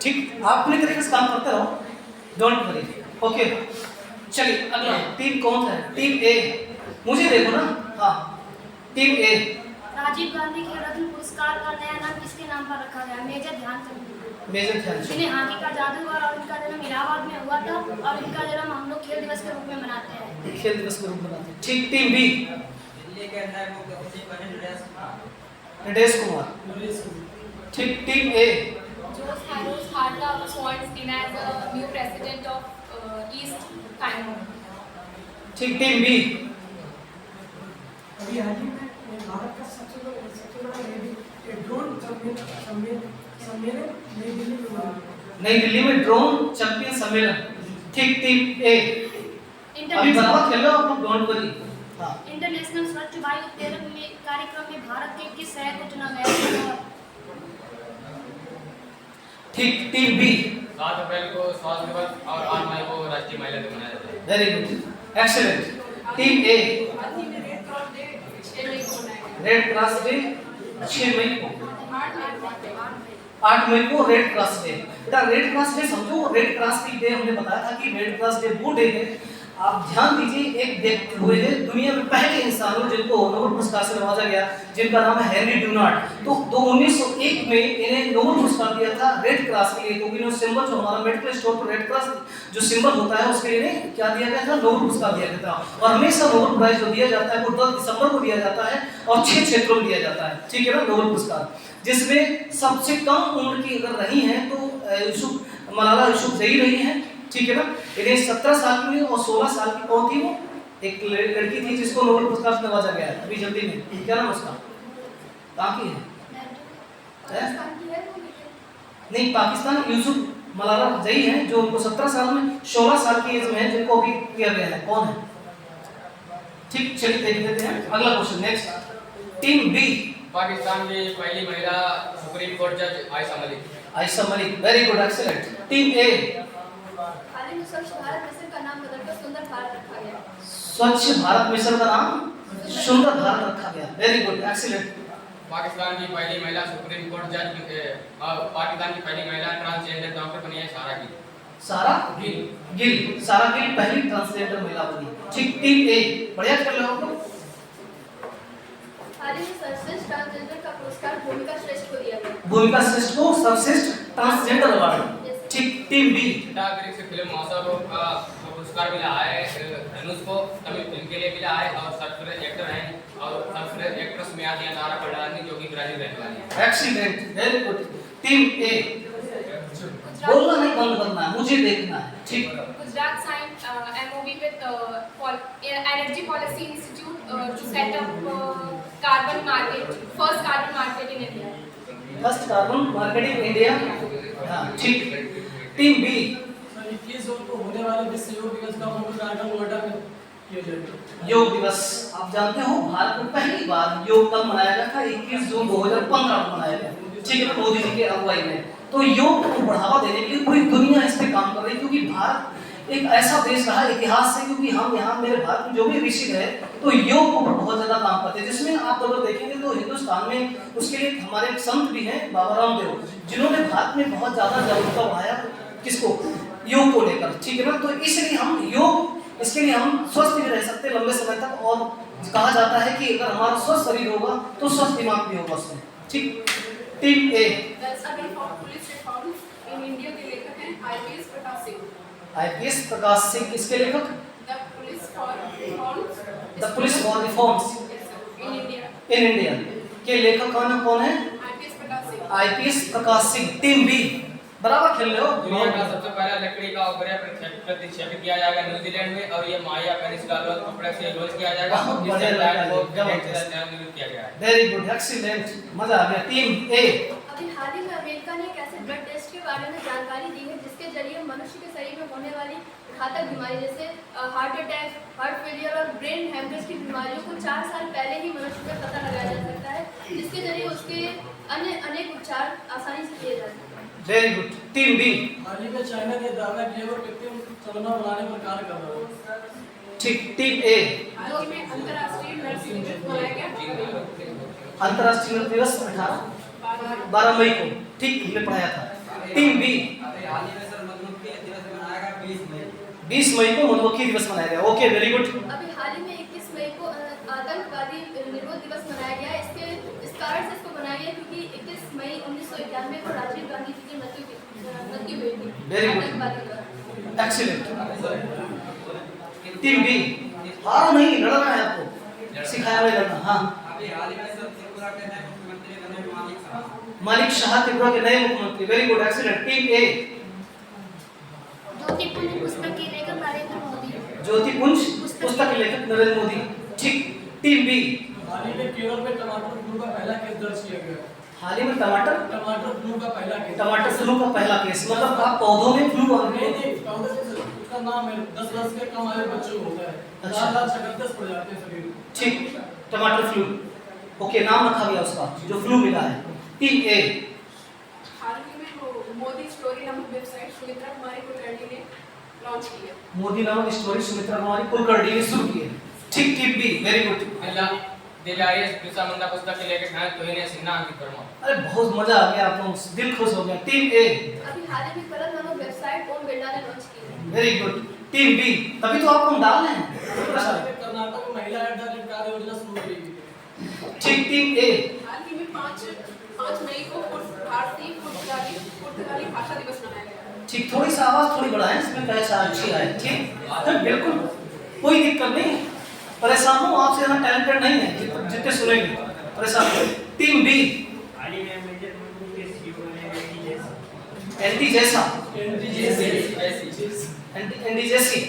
ठीक, आप अपने तरीके से काम करते रहो, डोंट वरी। ओके, चलिए अगला टीम कौन है? टीम ए, मुझे देखो ना। हाँ, टीम ए। राजीव गांधी खेल रत्न पुरस्कार का नया नाम किसके नाम पर रखा गया? मेजर ध्यानचंद। मेजर ध्यानचंद। इन्हें हॉकी का जादूगर और इनका जन्म इलाहाबाद में हुआ था और इनका जन्म हम लोग खेल दिवस के रूप में मनाते हैं। खेल दिवस के रूप में मनाते हैं। ठीक, टीम बी। दिल्ली के अंदर मुख्यमंत्री बने नरेश कुमार। ठीक, team A. Jose Carlos Harta was sworn in as a new president of East Timor. ठीक, टीम बी। अभी हाल ही में भारत का सबसे बड़ा ड्रोन सम्मेलन नई दिल्ली में हुआ। नई दिल्ली में ड्रोन चैंपियन सम्मेलन। ठीक, टीम ए। अभी बराबर खेल लो आप लोग, डोंट वरी। हाँ, इंटरनेशनल स्वच्छ वायु उत्तोलन में कार्यक्रम में भारत के किस शहर को चुना गया? ठीक, टीम बी। 7 अप्रैल को स्वास्थ्य दिवस और 8 मई को राष्ट्रीय महिला दिवस मनाया जाता है। Very good, excellent. टीम ए। रेड क्रॉस डे 6 मई को, 8 मई को रेड क्रॉस डे। बेटा रेड क्रॉस डे समझो, रेड क्रॉस डे हमने बताया था कि रेड क्रॉस डे वो डे है। आप ध्यान दीजिए, एक व्यक्ति हुए हैं दुनिया में पहले इंसान जिनको नोबेल पुरस्कार से नवाजा गया, जिनका नाम है हेनरी ड्यूनार्ट। तो 1901 में इन्हें नोबेल पुरस्कार दिया था रेड क्रॉस के लिए, क्योंकि इन्होंने सिंबल जो हमारा मेडिकल स्टोर पर रेड क्रॉस जो सिंबल होता है उसके लिए क्या दिया गया था? नोबेल पुरस्कार दिया गया था। और हमेशा नोबेल प्राइज जो दिया जाता है वो 10 दिसंबर को दिया जाता है और 6 क्षेत्रों में दिया जाता है। ठीक है ना, नोबेल पुरस्कार जिसमें सबसे कम उम्र की अगर रही हैं तो मलाला यूसुफजई रही हैं। ठीक है ना, इन्हें 17 साल की और 16 साल की कौन थी? वो एक लड़की थी जिसको नोबेल पुरस्कार से नवाजा गया है अभी जल्दी में। क्या नाम उसका? कहाँ की है? नहीं, पाकिस्तान यूसुफ मलाला जई है जो उनको 17 साल में 16 साल की एज में है, जिनको अभी किया गया है। कौन है? ठीक, चलिए देख लेते हैं अगला question. Next, team B. Pakistan की पहली महिला सुप्रीम कोर्ट जज Ayesha Malik. Ayesha Malik, very good, excellent. Team A. हाल ही में स्वच्छ भारत मिशन का नाम बदलकर सुंदर भारत रखा गया। स्वच्छ भारत मिशन का नाम सुंदर भारत रखा गया। Very good, excellent. पाकिस्तान की पहली महिला सुप्रीम कोर्ट जज पाकिस्तान की पहली महिला ट्रांसजेंडर डॉक्टर बनी है सारा गिल। सारा गिल। सारा गिल पहली ट्रांसजेंडर महिला बनी। ठीक, टीम ए, बढ़िया कर लो आप लोग। हाल ही में सर्वश्रेष्ठ ट्रांसजेंडर का पुरस्कार भूमिका श्रेष्ठ को दिया गया। भूमिका श्रेष्ठ को सर्वश्रेष्ठ ट्रांसजेंडर अवार्ड। ठीक, टीम बी। टागरिक से फिल्म महोत्सव का पुरस्कार मिला है धनुष को, तमिल फिल्म के लिए मिला है। और सर्वश्रेष्ठ एक्टर हैं और सर्वश्रेष्ठ एक्ट्रेस में आती है नारा फड़नानी जो कि ब्राजील रहने वाली है। Excellent, very good. टीम ए, बोलना नहीं बंद करना है, मुझे देखना है। ठीक, Gujarat signed MOU with Energy Policy Institute to set up carbon market, first carbon market in India. First carbon market in India. हाँ, ठीक। Team B. 21 जून को होने वाले विश्व योग दिवस का मुख्य कार्यक्रम नोएडा में किया जाएगा। योग दिवस आप जानते हो भारत में पहली बार योग कब मनाया गया था? 21 जून 2015 को मनाया गया। ठीक है, मोदी जी की अगुवाई में। तो योग को बढ़ावा देने के लिए पूरी दुनिया इस पे काम कर रही है, क्योंकि भारत एक ऐसा देश रहा इतिहास से, क्योंकि हम यहाँ मेरे भारत में जो भी ऋषि है तो योग को बहुत ज्यादा काम करते हैं। जिसमें आप अगर देखेंगे तो हिंदुस्तान में उसके लिए हमारे एक संत भी हैं बाबा रामदेव, जिन्होंने भारत में बहुत ज्यादा जागरूकता बढ़ाया। किसको? योग को लेकर। ठीक है ना, तो इसलिए हम योग, इसके लिए हम स्वस्थ भी रह सकते हैं लंबे समय तक। और कहा जाता है कि अगर हमारा स्वस्थ शरीर होगा तो स्वस्थ दिमाग भी होगा उसमें। ठीक, team A. Police reforms in India के लेखक हैं IPS प्रकाश सिंह। IPS प्रकाश सिंह किसके लेखक? The police for reforms the police for reforms in India के लेखक कौन है? IPS Prakash Singh. IPS Prakash Singh. Team B, बराबर खेल रहे हो। दुनिया का सबसे पहला लकड़ी का उपग्रह प्रक्षेपित किया जाएगा न्यूजीलैंड में, और ये माया पेनिनसुला कपड़े से लॉन्च किया जाएगा। इस सैटेलाइट को निर्मित किया गया है। वेरी गुड, एक्सीलेंट, मजा आ गया। Team A. अभी हाल ही में अमेरिका ने एक ऐसे ब्लड टेस्ट के बारे में जानकारी दी है जिसके जरिए मनुष्य के शरीर में होने वाली घातक बीमारी जैसे हार्ट अटैक, हार्ट फेलियर और ब्रेन हेमरेज की बीमारियों को 4 साल पहले ही मनुष्य में पता लगाया जा सकता है, जिसके जरिए उसके अन्य अनेक उपचार आसानी से किए जा सकते हैं। Very good. Team B. हाल ही में चाइना ने दावा किया और कृत्रिम चलना बनाने पर कार्य कर रहा है। ठीक, टीम ए। हाल ही में अंतर्राष्ट्रीय नर्स दिवस मनाया गया। अंतर्राष्ट्रीय दिवस 18 12 मई को, ठीक हमने पढ़ाया था। टीम बी अभी हाल ही में सर मधुमक्खी दिवस मनाया गया 20 मई 20 मई को मधुमक्खी दिवस मनाया गया। Okay, very good. अभी हाल ही में 21 मई को आतंकवादी निरोध दिवस मनाया गया है। इस कारण से इसको मनाया गया क्योंकि 21 मई 1991 को राजीव गांधी जी की मृत्यु हुई थी Very good. आतंकवादी द्वारा। एक्सीलेंट। टीम बी, हारो नहीं, लड़ना है आपको, सिखाया हुआ है लड़ना। हाँ, अभी हाल ही में सर त्रिपुरा के नए मुख्यमंत्री बने मालिक साहब। मालिक शाह त्रिपुरा के नए मुख्यमंत्री। Very good, excellent. टीम ए ज्योतिपुंज पुस्तक के लेखक नरेंद्र मोदी। ज्योतिपुंज पुस्तक के लेखक नरेंद्र मोदी। ठीक। टीम बी हाल ही में केरल में टमाटर फ्लू का पहला केस दर्ज किया गया है। हाल ही में टमाटर फ्लू का पहला केस। टमाटर फ्लू का पहला केस, मतलब आप पौधों में फ्लू आ नहीं गया। नहीं, उसका नाम है 10 वर्ष के कम आयु बच्चों को होता है। अच्छा। 4,37 प्रजातियां शरीर में। ठीक, टमाटर फ्लू। ओके, नाम रखा गया उसका जो फ्लू मिला है। टीम ए हाल ही में वो मोदी स्टोरी नामक वेबसाइट सुमित्रा कुमारी कुलकर्णी ने लॉन्च की है। मोदी नामक स्टोरी सुमित्रा कुमारी कुलकर्णी ने शुरू की है। ठीक। Team B very good. दिव्यारियस बिरसा मुंडा पुस्तक के लेखक हैं तोहिने सिन्हा अंकित वर्मा। अरे बहुत मजा आ गया, आप लोग दिल खुश हो गया। टीम ए अभी हाल ही में कलर नामक वेबसाइट ओम बिरला ने लॉन्च की है। Very good. टीम बी, तभी तो आपको हम डाल रहे हैं। हाल ही में कर्नाटक में महिला आधारित कार्य योजना शुरू की गई है। ठीक। टीम ए हाल ही में 5 मई को भारतीय पुर्तगाली भाषा दिवस मनाया गया है। ठीक, थोड़ी सी आवाज थोड़ी बढ़ाएं, इसमें कैसा अच्छी आए। ठीक, हाँ, बिल्कुल कोई दिक्कत नहीं, परेशान हो, आपसे ज्यादा टैलेंटेड नहीं है जितने सुनेंगे, परेशान हो। टीम बी एंटी जैसा एंटी जैसी।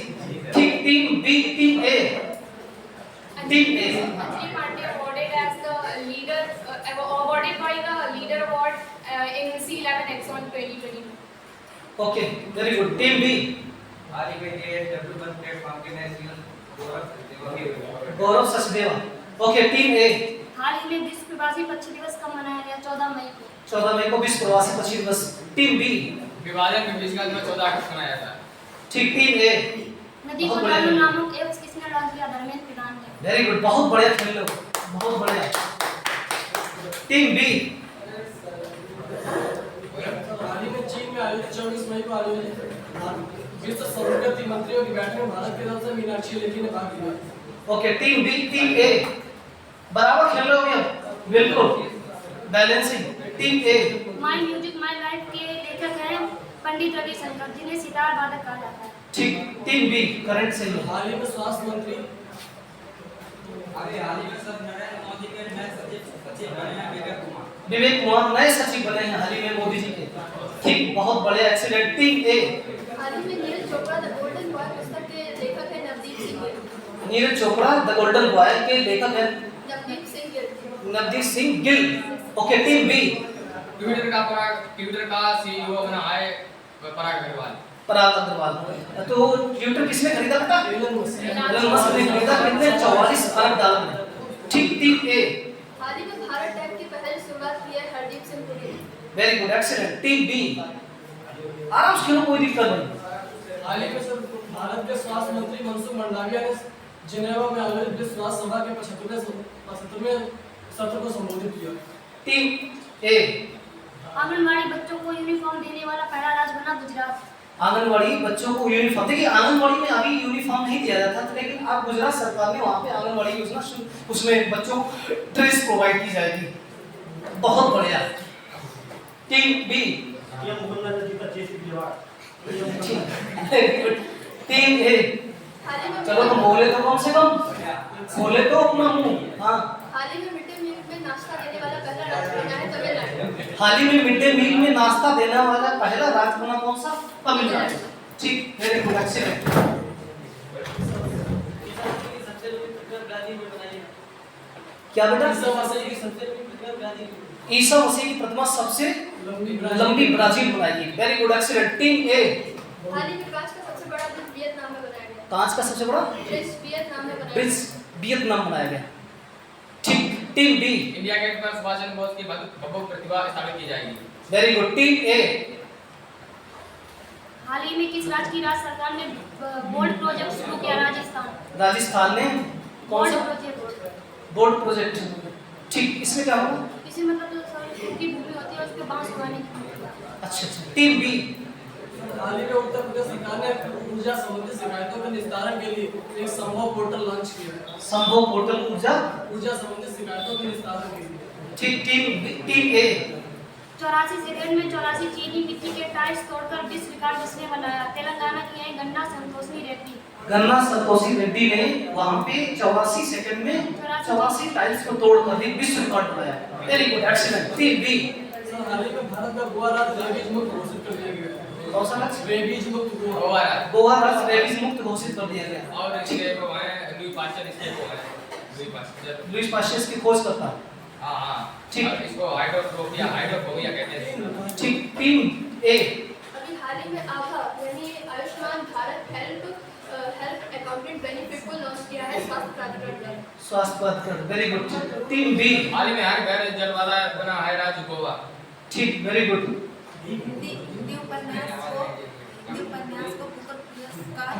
ठीक। Team B team A team A Anjali Pandey awarded as the leader, awarded by the leader award in C11 Exxon 2022. Okay, very good. Team B हाल ही में DSW बस प्लेटफॉर्म के नए CM Gaurav Sachdeva. Okay. Team A हाल ही में विश्व प्रवासी पक्षी दिवस कब मनाया गया? 14 मई को। 14 मई को विश्व प्रवासी पक्षी दिवस। टीम बी विभाजन में बीच का दिवस 14 अगस्त मनाया जाता है। ठीक। टीम ए नदी बहुत को बढ़िया। कानून नामक एप्स किसने लॉन्च किया? धर्मेंद्र प्रधान ने। वेरी गुड, बहुत बढ़िया खेल लो, बहुत बढ़िया। टीम बी हाल ही में चीन में आयोजित 24 मई को आयोजित विश्व संस्कृति मंत्रियों की बैठक में भारत की तरफ से मीनाक्षी लेखी ने भाग लिया। ओके। टीम बी टीम ए बराबर खेल रहे हो अब, बिल्कुल balancing. Team A my music my life के लेखक हैं पंडित रविशंकर, जिन्हें सितार वादक कहा जाता है। ठीक। टीम बी करंट सही है। हाल ही में स्वास्थ्य मंत्री अभी हाल ही में सर नरेंद्र मोदी के नए सचिव बने हैं विवेक कुमार नए सचिव बने हैं हाल ही में मोदी जी के। ठीक, बहुत बढ़िया, एक्सीलेंट। टीम ए हाल ही में Neeraj Chopra the golden boy पुस्तक के लेखक हैं Navdeep Singh Gill. Neeraj Chopra the golden boy के लेखक हैं Navdeep Singh Gill. Navdeep Singh Gill. Okay. Team B Twitter का सीईओ बना है पराग अग्रवाल। पराग अग्रवाल। तो ट्विटर किसने खरीदा बेटा? Elon Musk. एलन मस्क ने खरीदा। कितने? 44 अरब डॉलर में। ठीक। टीम ए हाल ही में भारत टैग की पहल शुरुआत की है हरदीप सिंह पुरी ने। Very good, excellent. Team B आराम से खेलो, कोई दिक्कत नहीं। हाल ही में सर भारत के स्वास्थ्य मंत्री मनसुख मंडाविया ने जिनेवा में आयोजित विश्व स्वास्थ्य सभा के 75वें सत्र को संबोधित किया। टीम ए आंगनबाड़ी बच्चों को यूनिफॉर्म देने वाला पहला राज्य बना गुजरात। आंगनवाड़ी बच्चों को यूनिफॉर्म, देखिए आंगनवाड़ी में अभी यूनिफॉर्म नहीं दिया जाता था, लेकिन अब गुजरात सरकार ने वहाँ पे आंगनवाड़ी योजना उसमें बच्चों को ड्रेस प्रोवाइड की जाएगी। बहुत बढ़िया। टीम बी टीम ए हाल ही में चलो तुम बोले तो कम से कम बोले तो अपना मुंह। हाँ, हाल ही में मिड डे मील में नाश्ता देने वाला पहला राज्य बना है तमिलनाडु। हाल ही में मिड डे मील में नाश्ता देने वाला पहला राज्य बना कौन सा? तमिलनाडु। ठीक, वेरी गुड, एक्सीलेंट। क्या बेटा? ईसा मसीह की प्रतिमा सबसे लंबी ब्राजील बनाई गई। Very good, excellent. Team A हाल ही में कांच का सबसे बड़ा ब्रिज वियतनाम में बनाया गया। कांच का सबसे बड़ा ब्रिज वियतनाम में बनाया ब्रिज वियतनाम बनाया गया। ठीक। टीम बी इंडिया गेट पर सुभाष चंद्र बोस की भव्य प्रतिभा स्थापित की जाएगी। Very good. टीम ए हाल ही में किस राज्य की राज्य सरकार ने बोर्ड प्रोजेक्ट शुरू किया? राजस्थान। राजस्थान ने कौन बोर्ड सा प्रोजेक्ट। Board project? ठीक, इसमें क्या होगा? इसी मतलब तो की भूमि होती है उस पर बांस उगाने की अनुमति देता है। अच्छा। Team B. हाल ही में उत्तर प्रदेश सरकार ने ऊर्जा संबंधी शिकायतों के निस्तारण के लिए एक संभव पोर्टल लॉन्च किया है। संभव पोर्टल ऊर्जा संबंधी शिकायतों के निस्तारण के लिए। ठीक। टीम ए। 84 सेकंड में 84 चीनी मिट्टी के टाइल्स तोड़कर विश्व रिकॉर्ड किसने बनाया? तेलंगाना की है गन्ना संतोषी रेड्डी। गन्ना संतोषी रेड्डी ने वहां पे 84 सेकंड में 84 टाइल्स को तोड़कर एक विश्व रिकॉर्ड बनाया। Very good, excellent. Team B. Sir हाल ही में भारत का गोवा राज्य रेबीज मुक्त घोषित कर दिया गया है। कौन सा राज्य? रेबीज मुक्त गोवा राज्य। गोवा राज्य रेबीज मुक्त घोषित कर दिया गया। और इसके को है लुई पास्चर, इसके को है लुई पास्चर। लुईस पास्चर की खोज करता। हां हां ठीक। और इसको हाइड्रोफोबिया कहते हैं। ठीक। Team A. अभी हाल ही में आभा यानी Ayushman Bharat health accountant benefit को लॉन्च किया है स्वास्थ्य प्राधिकरण द्वारा। स्वास्थ्य प्राधिकरण। Very good. Team B. हाल ही में हर घर जल वाला बना है राज्य गोवा। ठीक, वेरी गुड। हिंदी उपन्यास को बुकर पुरस्कार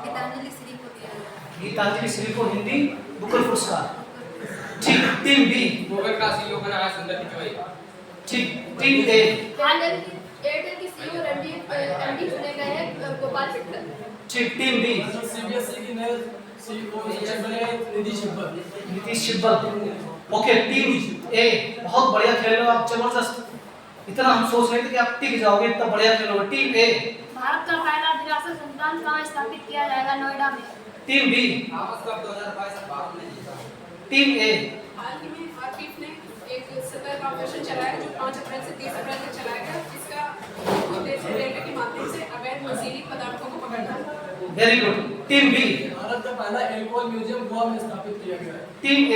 गीतांजलि श्री को दिया गया। गीतांजलि श्री को हिंदी बुकर पुरस्कार। ठीक। Team B. गूगल का सीईओ बना है सुंदर पिचाई। ठीक। Team A. एयरटेल की सीईओ एमडी चुने गए हैं गोपाल पिट्ठल। ठीक। Team B. सीबीएसई की नए सीईओ बने नीतीश शिब्बल। नीतीश शिब्बल। ओके। टीम ए। बहुत बढ़िया खेल रहे हो आप, जबरदस्त। इतना हम सोच रहे थे कि आप टिक जाओगे, इतना बढ़िया खेलोगे। टीम ए। भारत का पहला विरासत संस्थान कहाँ स्थापित किया जाएगा? नोएडा में। Team B. Thomas cup 2022 Bharat ने जीता। Team A. हाल ही में आरपीएफ ने एक सतर्क ऑपरेशन चलाया जो 5 अप्रैल से 30 अप्रैल तक चलाया गया। इसका उद्देश्य रेलवे के माध्यम से अवैध नशीली पदार्थों को पकड़ना है। Very good. Team B. Bharat का पहला एल्कोहल म्यूजियम गोवा में स्थापित किया गया है। Team A.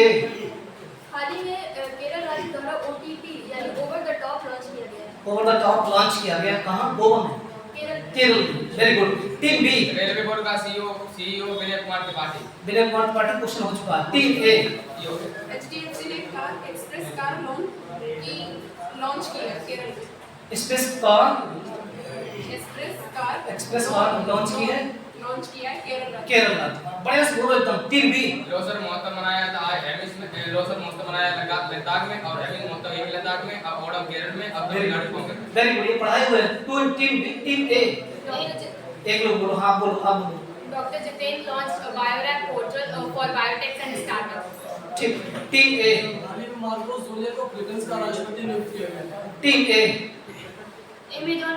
हाल ही में केरल राज्य द्वारा ओटीटी यानी ओवर द टॉप लॉन्च किया गया है। ओवर द टॉप लॉन्च किया गया कहाँ? गोवा में। Kerala. Very good. Team B. Railway board का सीईओ विनय कुमार त्रिपाठी। विनय कुमार त्रिपाठी क्वेश्चन हो चुका है। Team A. एचडीएफसी ने कार एक्सप्रेस कार लोन की लॉन्च की है केरल में। एक्सप्रेस कार लॉन्च की है लॉन्च किया है केरल राज्य। केरल राज्य। बढ़िया से बोलो एकदम। Team B. लोसर महोत्सव मनाया था हेमिस में। लोसर महोत्सव मनाया लद्दाख में और हेमिस महोत्सव एक लद्दाख में और ओणम केरल में और तमिलनाडु में। Very good. ये पढ़ाई हुए to team B. Team A. एक लोग बोलो। हाँ बोलो, आप बोलो। Doctor Jitendra launch BioRAP portal for biotechs and startups. ठीक। Team A. हाल ही में मार्को जूलियर को फिलीपींस का राष्ट्रपति नियुक्त किया गया है। टीम ए। अमेज़न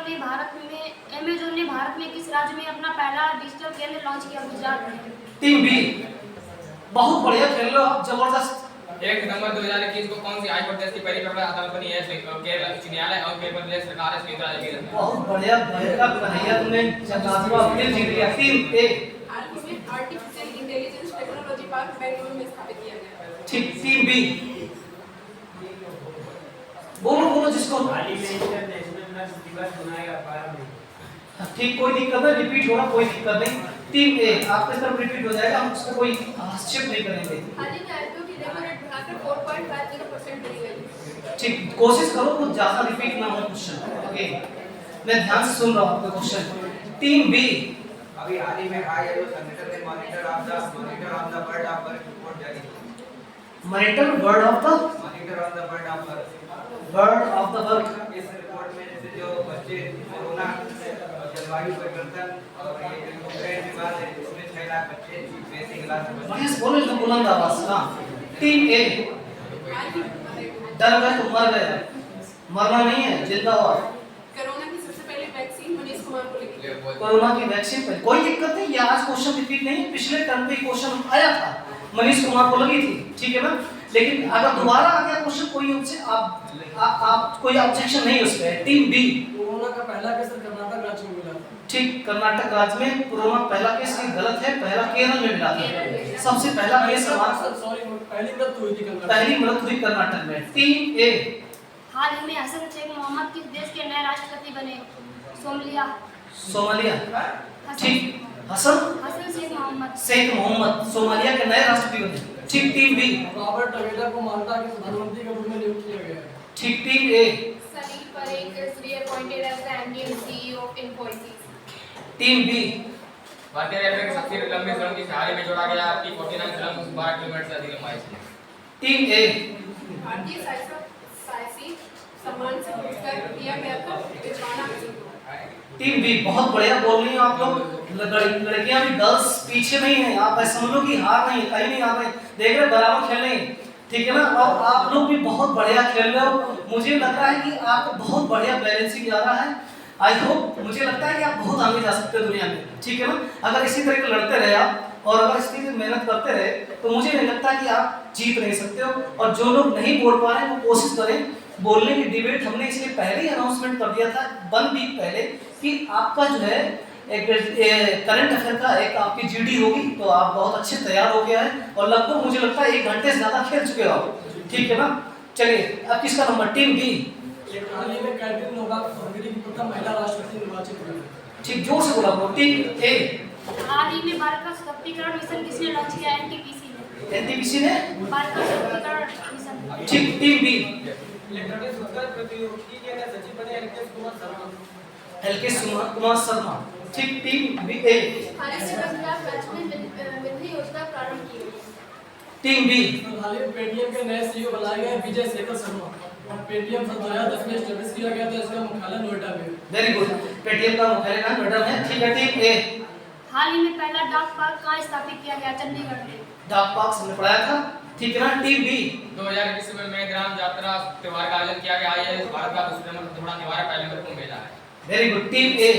ने भारत में किस राज्य में अपना पहला डिजिटल केंद्र लॉन्च किया? गुजरात में। Team B. बहुत बढ़िया खेल रहे हो आप, जबरदस्त। 1 दिसंबर 2021 को कौन सी हाईकोर्ट देश की पहली पेपर अदालत बनी है? केरल उच्च न्यायालय और पेपर प्लेस सरकार है सुमित्रा देवी। बहुत बढ़िया भैया कन्हैया, तुमने जगह फिर जीत लिया। Team A. हाल ही में artificial intelligence technology park Bengaluru में स्थापित किया गया है। ठीक। Team B. बोलो जिसको। ठीक, कोई दिक्कत नहीं, रिपीट होगा, कोई दिक्कत नहीं। टीम ए आपके तरफ रिपीट हो जाएगा, हम उसको कोई हस्तक्षेप नहीं करेंगे। हाल ही में आईपीओ की रेपो रेट बढ़ाकर 4.50% करी गई। ठीक, कोशिश करो तो ज्यादा रिपीट ना हो क्वेश्चन। ओके, मैं ध्यान से सुन रहा हूँ आपके क्वेश्चन। Team B. अभी हाल ही में आईएलओ संगठन ने monitor of the bird of work report जारी की। Monitor word of the bird of the work. Word of the work. इस रिपोर्ट में जैसे जो बच्चे कोरोना और जलवायु परिवर्तन और ये जो यूक्रेन विवाद है इसमें 6 लाख बच्चे बेसिक क्लास में बढ़िया से बोलो, एकदम बुलंद आवाज से। हाँ। टीम ए। डर गए तो मर गए, मरना नहीं है, जिंदा हुआ। कोरोना की सबसे पहले वैक्सीन मनीष कुमार को लगी। कोरोना की वैक्सीन पर कोई दिक्कत नहीं, ये आज क्वेश्चन रिपीट नहीं, पिछले टर्म पे क्वेश्चन आया था, मनीष कुमार को लगी थी, ठीक है ना। लेकिन अगर दोबारा आ गया क्वेश्चन कोई उनसे आप कोई ऑब्जेक्शन नहीं उस पे। Team B. कोरोना का पहला केस कर्नाटक राज्य में मिला था। ठीक, कर्नाटक राज्य में कोरोना पहला केस ये गलत है, पहला केरल में मिला था। सबसे पहला केस पहली मृत्यु हुई थी कर्नाटक। पहली मृत्यु हुई कर्नाटक में। Team A. हाल ही में हसन शेख मोहम्मद किस देश के नए राष्ट्रपति बने? सोमालिया। ठीक, हसन शेख मोहम्मद सोमालिया के नए राष्ट्रपति बने। ठीक। Team B. रॉबर्ट टवेरा को माल्टा के प्रधानमंत्री के रूप में नियुक्त किया गया है। ठीक। Team A. Sunil Parekh is reappointed as the MD and CEO of Infosys. Team B. भारतीय रेलवे की सबसे लंबी सुरंग की हाल ही में जोड़ा गया आपकी 49 सुरंग 12 किलोमीटर से अधिक लंबाई है। टीम ए। भारतीय साइंसी सम्मान से पुरस्कार दिया गया था रिजवाना हसन को। टीम बी बहुत बढ़िया बोल रही हैं आप लोग। लड़कियां भी, गर्ल्स पीछे नहीं है, आप ऐसा समझ लो कि हार नहीं है, कहीं नहीं हार रहे, देख रहे बराबर खेल रहे हैं, ठीक है ना। और आप लोग भी बहुत बढ़िया खेल रहे हो, मुझे लग रहा है कि आपको बहुत बढ़िया बैलेंसिंग आ रहा है। आई होप, मुझे लगता है कि आप बहुत आगे जा सकते हो दुनिया में, ठीक है ना। अगर इसी तरह के लड़ते रहे आप और अगर इसी तरह मेहनत करते रहे तो मुझे नहीं लगता कि आप जीत नहीं सकते हो। और जो लोग नहीं बोल पा रहे हैं वो कोशिश करें बोलने की। डिबेट हमने इसलिए पहले ही अनाउंसमेंट कर दिया था 1 वीक पहले कि आपका जो है एक करंट अफेयर का एक आपकी जीडी होगी, तो आप बहुत अच्छे तैयार हो गया है और लगभग मुझे लगता है 1 घंटे से ज्यादा खेल चुके हो आप, ठीक है ना। चलिए अब किसका नंबर? Team B. हाल ही में कैटरीन नोवाक हंगरी की प्रथम महिला राष्ट्रपति निर्वाचित हुई। ठीक, जोर से बोला करो। Team A. हाल ही में भारत का सशक्तिकरण मिशन किसने लॉन्च किया? एनटीपीसी ने। एनटीपीसी ने। भारत का सशक्तिकरण मिशन। ठीक, टीम बी। इलेक्ट्रॉनिक सूचना प्रौद्योगिकी के सचिव बने एलके कुमार शर्मा। ठीक, टीम बी ए। हाल ही में पंजाब राज्य में मिल्ट्री योजना प्रारंभ की गई। Team B. हाल ही में पेटीएम के नए सीईओ बनाए गए विजय शेखर शर्मा। और पेटीएम सन 2010 में एस्टैब्लिश किया गया था, इसका मुख्यालय नोएडा में। वेरी गुड, पेटीएम का मुख्यालय कहाँ? नोएडा में। ठीक है, टीम ए। हाल ही में पहला डाक पार्क कहाँ स्थापित किया गया? चंडीगढ़ में। डाक पार्क हमने पढ़ाया था, ठीक है ना। Team B. 2021 में ग्राम यात्रा त्योहार का आयोजन किया गया है। भारत का दूसरा त्योहार पहले में कुंभ मेला है। वेरी गुड, टीम ए।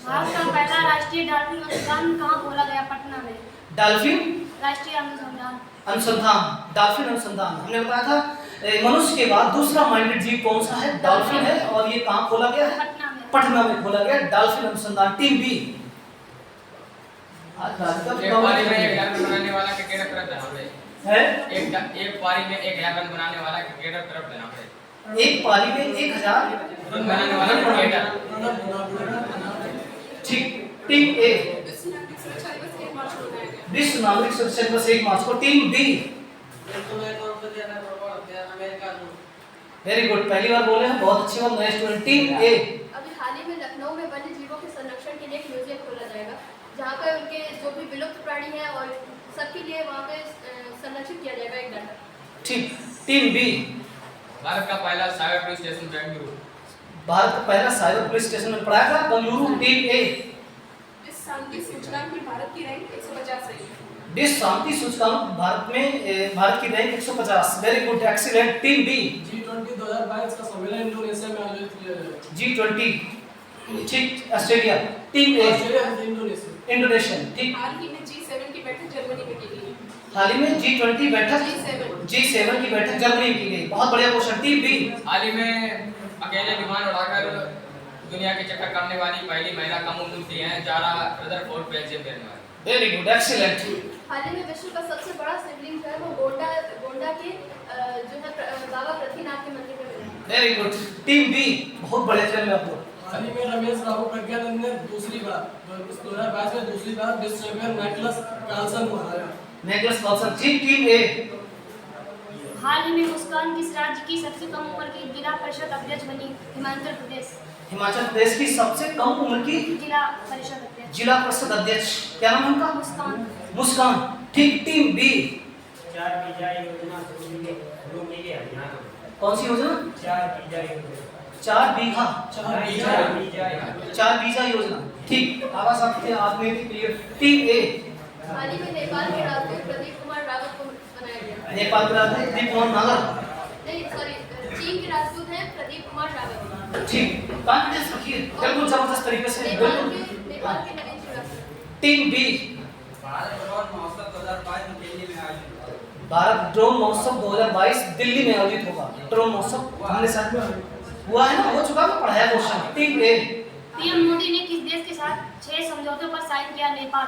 भारत का पहला राष्ट्रीय डॉल्फिन अनुसंधान कहाँ खोला गया? पटना में। डॉल्फिन राष्ट्रीय अनुसंधान डॉल्फिन अनुसंधान हमने बताया था मनुष्य के बाद दूसरा माइंडेड जीव कौन सा है? डॉल्फिन है। और ये कहाँ खोला गया है? पटना में। पटना में खोला गया डॉल्फिन अनुसंधान। Team B. एक पारी में 1 रन बनाने वाला क्रिकेटर तरफ नाम है। एक पारी में 1 रन बनाने वाला क्रिकेटर तरफ नाम है। एक पारी में 1000 रन बनाने वाला क्रिकेटर। ठीक, टीम ए। विश्व नागरिक सुरक्षा दिवस 1 मार्च को विश्व नागरिक सुरक्षा दिवस 1 मार्च को। मनाया गया। Team B. वेरी गुड, पहली बार बोले हैं, बहुत अच्छी बात, नए स्टूडेंट। Team A. अभी हाल ही में लखनऊ में वन्य जीवों के संरक्षण के लिए एक म्यूजियम खोला जाएगा, जहाँ पे उनके जो भी विलुप्त प्राणी हैं और सबके लिए वहाँ पे संरक्षित किया जाएगा एक डाटा। ठीक, टीम बी। भारत का पहला cyber police station Bengaluru. Bharat का पहला साइबर पुलिस स्टेशन में पढ़ाया था बेंगलुरु। टीम ए। विश्व शांति सूचकांक में भारत की रैंक 150 है। विश्व शांति सूचकांक भारत में भारत की rank 150। Very good, excellent. Team B. G20 2022 का सम्मेलन इंडोनेशिया में आयोजित किया गया। G20, ठीक, ऑस्ट्रेलिया। टीम ए। इंडोनेशिया, ठीक। हाल ही में G7 की बैठक जर्मनी में की गई। हाल ही में G20 बैठक G7 की बैठक जर्मनी में की गई। बहुत बढ़िया क्वेश्चन। Team B. हाल ही में अकेले विमान उड़ाकर दुनिया के चक्कर काटने वाली पहली महिला कम उम्र की हैं जारा रदरफोर्ड, बेल्जियम रहने वाली। Very good, excellent. हाल ही में विश्व का सबसे बड़ा शिवलिंग है वो गोंडा के जो है बाबा पृथ्वीनाथ के मंदिर में मिला। Very good, team B. बहुत बढ़िया चल रहे आप लोग। हाल ही में रमेश राघव प्रज्ञानंद ने दूसरी बार 2022 में विश्व चैंपियन मैकलस कार्लसन को हराया। नेकलेस कार्लसन, ठीक। Team A. हाल ही में मुस्कान किस राज्य की सबसे कम उम्र की जिला परिषद अध्यक्ष बनी? हिमाचल प्रदेश। हिमाचल प्रदेश की सबसे कम उम्र की जिला परिषद अध्यक्ष। जिला परिषद अध्यक्ष, क्या नाम है उनका? मुस्कान। मुस्कान, ठीक। Team B. 4 बीघा योजना शुरू की गई हरियाणा में। कौन सी योजना? 4 बीघा योजना। 4 बीघा 4 बीघा योजना, ठीक। आवाज आपने भी क्लियर। Team A. हाल ही में नेपाल के राजदूत प्रदीप कुमार रावत को बनाया गया। नेपाल के राजदूत प्रदीप कुमार नागर, नहीं सॉरी, चीन के राजदूत हैं प्रदीप कुमार रावत। ठीक। कॉन्फिडेंस रखिए, बिल्कुल जबरदस्त तरीके से, नेपाल बिल्कुल। के Naveen Srivastava. Team B. Bharat drone महोत्सव 2022 में दिल्ली में आयोजित हुआ। भारत ड्रोन महोत्सव 2022 दिल्ली में आयोजित होगा। ड्रोन महोत्सव हमने साथ में हुआ है ना, हो चुका है, पढ़ाया क्वेश्चन। टीम ए। पीएम मोदी ने किस देश के साथ 6 समझौतों पर साइन किया? नेपाल।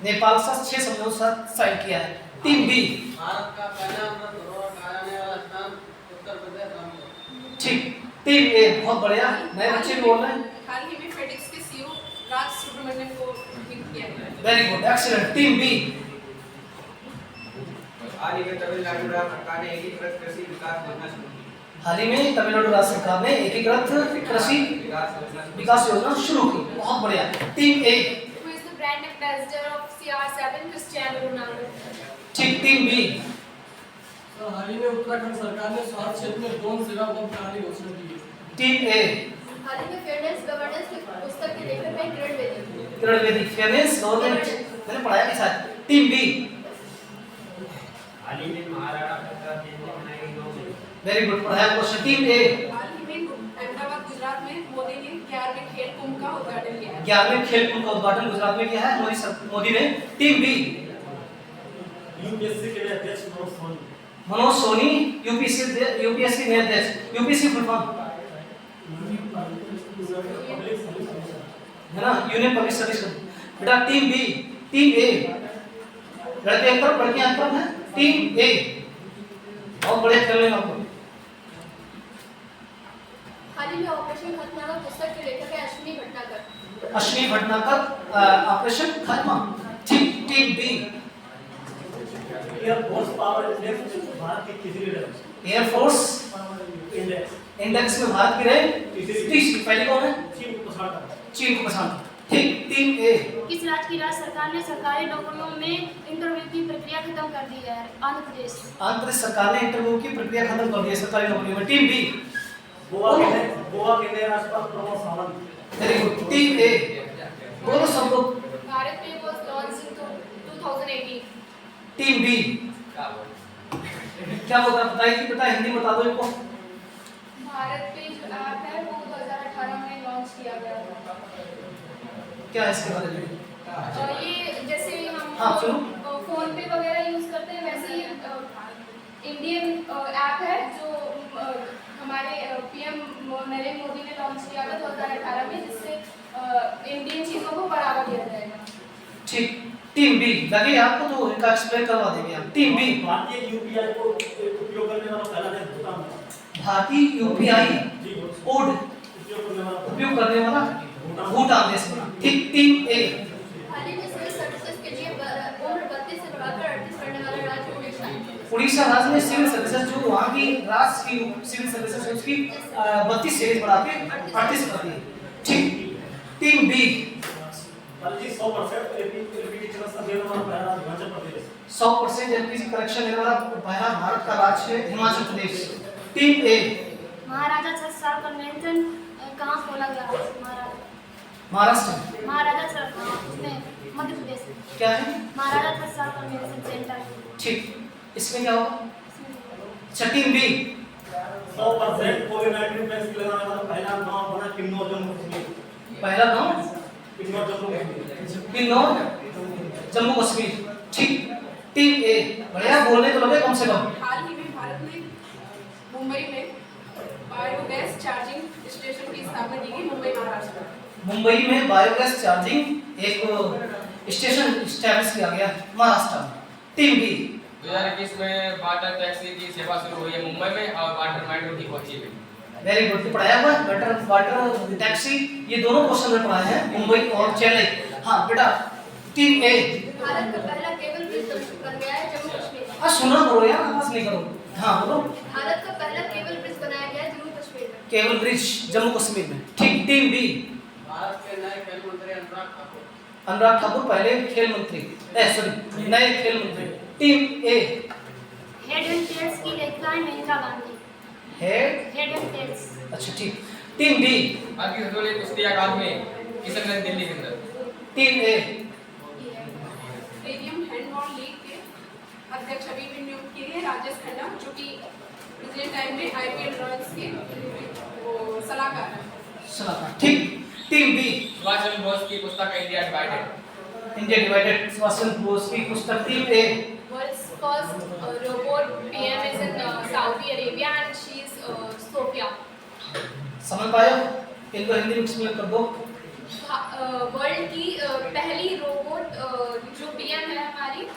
नेपाल से 6 समझौतों से साइन किया है। Team B. भारत का पहला अमृत धरोहर कहलाने वाला स्थान उत्तर प्रदेश रामपुर। ठीक। टीम ए, बहुत बढ़िया, नए बच्चे भी बोल रहे हैं। हाल ही में फेडेक्स के सीईओ राज सुब्रमण्यम को नियुक्त किया गया। Very good, excellent. Team B. हाल ही में तमिलनाडु राज्य सरकार ने एकीकृत कृषि विकास योजना शुरू की। हाल ही में तमिलनाडु राज्य सरकार ने एकीकृत कृषि विकास योजना शुरू की। बहुत बढ़िया। Team A. Who is the brand ambassador of CR7? Cristiano Ronaldo. ठीक। Team B. सर हाल ही में उत्तराखंड सरकार ने स्वास्थ्य क्षेत्र में ड्रोन सेवा उपलब्ध कराने की घोषणा की है। टीम ए हाल ही में फेयरनेस गवर्नेंस की पुस्तक के लेखक हैं किरण बेदी। किरण बेदी, फेयरनेस गवर्नमेंट मैंने पढ़ाया के साथ। टीम बी हाल ही में महाराणा प्रताप जयंती मनाई गई 9 मई। वेरी गुड, पढ़ाया क्वेश्चन। टीम ए हाल ही में अहमदाबाद गुजरात में मोदी ने 11वें खेल कुंभ का उद्घाटन किया है। 11वें खेल कुंभ का उद्घाटन गुजरात में किया है मोदी ने। टीम बी यूपीएससी के अध्यक्ष मनोज सोनी, यूपीएससी नए अध्यक्ष। यूपीएससी फुल फॉर्म है ना, यूनियन पब्लिक सर्विस। बेटा टीम बी, टीम ए लड़के एक तरफ लड़कियां एक तरफ हैं। टीम ए बहुत बड़े खेल रहे हैं आपको। हाल ही में ऑपरेशन खतनामा पुस्तक के लेखक हैं अश्विनी भटनागर। अश्विनी भटनागर, ऑपरेशन खत्मा। ठीक। Team B air force power index Bharat की किसी भी एयरफोर्स इंडेक्स में भारत की रैंक तीसरी। पहली कौन है? चीन को पछाड़ता है। चीन को पछाड़ता। ठीक। टीम ए किस राज्य की राज्य सरकार ने सरकारी नौकरियों में इंटरव्यू की प्रक्रिया खत्म कर दी है? आंध्र प्रदेश। आंध्र प्रदेश सरकार ने इंटरव्यू की प्रक्रिया खत्म कर दी है सरकारी नौकरियों में। टीम बी गोवा के नए राष्ट्रपति Pramod Sawant. Very good. Team A बोलो सब लोग। Bharat pay was launch in 2018। Team B क्या बोल रहा है बताइए, कि बता हिंदी में बता दो इनको। भारत पे जो ऐप है वो 2018 में लॉन्च किया गया था। क्या है इसके बारे में? ये जैसे हाँ, हम सुनो। फोन पे वगैरह यूज करते हैं वैसे ही इंडियन ऐप है जो हमारे पीएम नरेंद्र मोदी ने लॉन्च किया था 2018 में, जिससे इंडियन चीज़ों को बढ़ावा दिया जाएगा। ठीक। टीम बी लगे आपको तो इनका एक्सप्लेन करवा देंगे हम। टीम बी भारतीय यूपीआई को उपयोग करने वाला पहला देश भूटान है। भारतीय यूपीआई कोड उपयोग करने वाला उपयोग करने वाला भूटान देश बना। ठीक। टीम ए हाल ही में सिविल सर्विसेज के लिए उम्र 32 से बढ़ाकर 38 करने वाला राज्य उड़ीसा है। उड़ीसा राज्य में सिविल सर्विसेज जो वहाँ की राज्य की सिविल सर्विसेज है उसकी 32 से बढ़ा के 38 कर दी। ठीक। टीम बी 100% एलपीजी कनेक्शन देने वाला पहला राज्य हिमाचल प्रदेश। 100% एलपीजी कनेक्शन देने वाला पहला भारत का राज्य है हिमाचल प्रदेश। टीम ए महाराजा छत्रसाल कन्वेंशन कहाँ खोला गया? महाराष्ट्र। महाराजा छत्रसाल उसमें मध्य प्रदेश। क्या है? महाराजा छत्रसाल कन्वेंशन सेंटर। ठीक। इसमें क्या होगा? अच्छा। टीम बी 100% कोविड-19 वैक्सीन लगाने वाला पहला गांव बना किन्नौर जम्मू कश्मीर। पहला गांव किन्नौर जम्मू कश्मीर। किन्नौर जम्मू कश्मीर। ठीक। टीम ए बढ़िया, बोलने तो लगे कम से कम। हाल ही में भारत में मुंबई में बायोगैस चार्जिंग स्टेशन की स्थापना की गई मुंबई महाराष्ट्र में। मुंबई में बायोगैस चार्जिंग एक स्टेशन एस्टैब्लिश किया गया महाराष्ट्र में। टीम बी 2021 में वाटर टैक्सी की सेवा शुरू हुई है मुंबई में और वाटर मेट्रो की कोची में। Very good. पढ़ाया हुआ वाटर टैक्सी, ये दोनों क्वेश्चन में पढ़ाए हैं, मुंबई और चेन्नई। हाँ बेटा। टीम ए भारत का पहला केबल ब्रिज बन गया है जम्मू कश्मीर में। सुना करो यार, आवाज नहीं करो। हाँ बोलो। भारत का पहला केबल ब्रिज बनाया गया है जम्मू कश्मीर में। केबल ब्रिज जम्मू कश्मीर में। ठीक। टीम बी भारत के नए खेल मंत्री अनुराग ठाकुर पहले खेल मंत्री, सॉरी नए खेल मंत्री। Team A head and tales की लेखिकाएं Maneka Gandhi. Head and tales. अच्छा ठीक। टीम बी आज की सबसे बड़ी कुश्ती अकादमी किशनगंज दिल्ली के अंदर। टीम ए स्टेडियम हैंडबॉल लीग के अध्यक्ष अभी भी नियुक्त किए हैं राजेश खन्ना, जो कि पिछले टाइम में आईपीएल रॉयल्स के वो सलाहकार हैं। सलाहकार। ठीक। टीम बी सुभाष चंद्र बोस की पुस्तक India divided. India divided Subhash Chandra Bose की पुस्तक। Team A World's first robot PM is in Saudi Arabia and she is Sophia. समझ पाए? इनको हिंदी में एक्सप्लेन कर दो। वर्ल्ड की पहली रोबोट जो पीएम है हमारी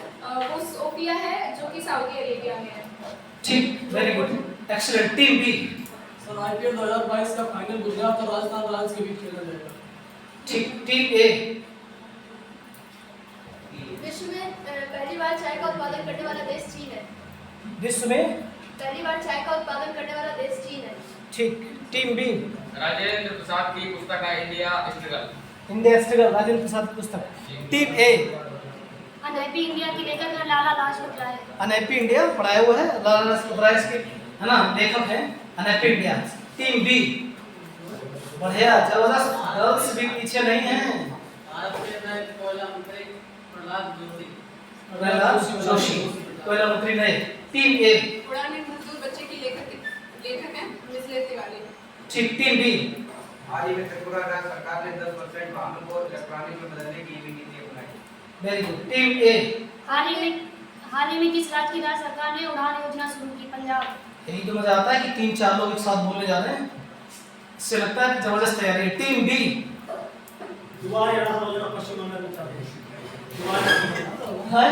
वो सोफिया है, जो कि सऊदी अरेबिया में है। ठीक। Very good, excellent. Team B sir IPL 2022 का फाइनल गुजरात और राजस्थान रॉयल्स के बीच खेला जाएगा। ठीक। टीम ए विश्व में पहली बार चाय का उत्पादन करने वाला देश चीन है। विश्व में पहली बार चाय का उत्पादन करने वाला देश चीन है। ठीक। टीम बी राजेंद्र प्रसाद की पुस्तक है India struggle. India struggle, Rajendra Prasad की पुस्तक। टीम ए अनहैप्पी इंडिया के लेखक हैं लाला लाजपत राय। अनहैप्पी इंडिया पढ़ाया हुआ है, लाला लाजपत राय इसके है ना लेखक है। Unhappy India. टीम बी बढ़िया जबरदस्त, गर्ल्स भी पीछे नहीं है। प्रहलाद जोशी कोयला मंत्री नहीं। टीम ए उड़ान एक मजदूर बच्चे की लेखक हैं मिसले तिवारी। ठीक। टीम बी हाल ही में त्रिपुरा राज्य सरकार ने 10% वाहनों को इलेक्ट्रॉनिक में बदलने की भी नीति अपनाई। Very good. टीम ए हाल ही में किस राज्य की राज्य सरकार ने उड़ान योजना शुरू की? पंजाब। यही तो मजा आता है कि 3-4 लोग एक साथ बोलने जा रहे हैं, इससे लगता है कि जबरदस्त तैयारी है। टीम बी है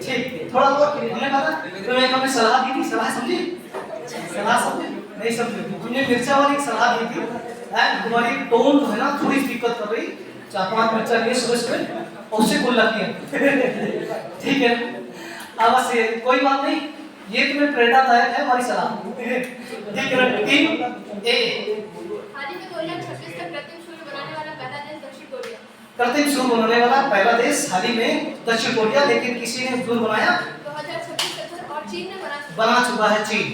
ठीक। थोड़ा बहुत हमने कहा तुम्हें हमने सलाह दी थी, सलाह समझी? सलाह समझे नहीं समझे? तुमने मिर्चा वाली सलाह दी थी, तुम्हारी टोन जो है ना थोड़ी दिक्कत कर रही, 4-5 मिर्चा लिए सुबह और उससे गुल्ला किया ठीक है। अब बस कोई बात नहीं, ये तुम्हें प्रेरणादायक है हमारी सलाह ठीक है। टीम ए हाल ही में 2026 तक कृत्रिम सूर्य बनाने वाला पहला देश दक्षिण कोरिया। कृत्रिम सूर्य बनाने वाला पहला देश हाल ही में दक्षिण कोरिया, लेकिन किसी ने सूर्य बनाया 2026 तक और चीन ने बना चुका है चीन।